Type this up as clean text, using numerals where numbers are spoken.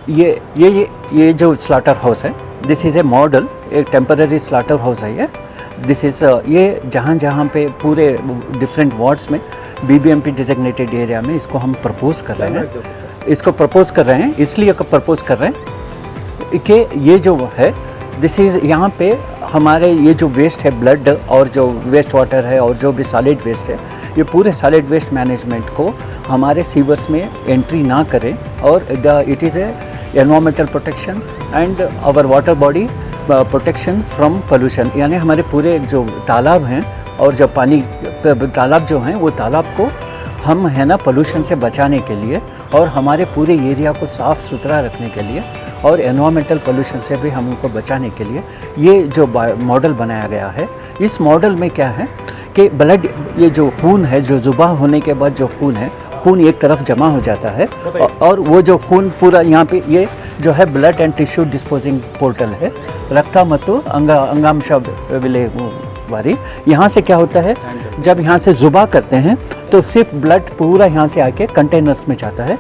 ये जो slaughter house है, दिस इज़ ए मॉडल, एक टेम्पररी स्लाटर हाउस है ये। दिस इज़ ये जहाँ पे पूरे डिफरेंट वार्ड्स में BBMP डिजिग्नेटेड एरिया में इसको हम प्रपोज कर रहे हैं। इसको प्रपोज कर रहे हैं इसलिए प्रपोज कर रहे हैं कि ये जो है दिस इज़ यहाँ पे हमारे ये जो वेस्ट है, ब्लड और जो वेस्ट वाटर है और जो भी सॉलिड वेस्ट है, ये पूरे सॉलिड वेस्ट मैनेजमेंट को हमारे सीवर्स में एंट्री ना करें और it is a environmental protection and our water body protection from pollution. यानी हमारे पूरे जो तालाब हैं और जो पानी तालाब जो हैं वो तालाब को हम है ना पोल्यूशन से बचाने के लिए और हमारे पूरे एरिया को साफ़ सुथरा रखने के लिए और एनवायरमेंटल पोल्यूशन से भी हम उनको बचाने के लिए ये जो मॉडल बनाया गया है। इस मॉडल में क्या है कि ब्लड, ये जो खून है, जो ज़ुबान होने के बाद जो खून है, खून एक तरफ जमा हो जाता है और वो जो खून पूरा यहाँ पे ये जो है blood and tissue disposing portal है, रक्ता ಮತ್ತು अंगांश विलेवारी। यहाँ से क्या होता है, जब यहाँ से ज़ुबा करते हैं तो सिर्फ ब्लड पूरा यहाँ से आके कंटेनर्स में जाता है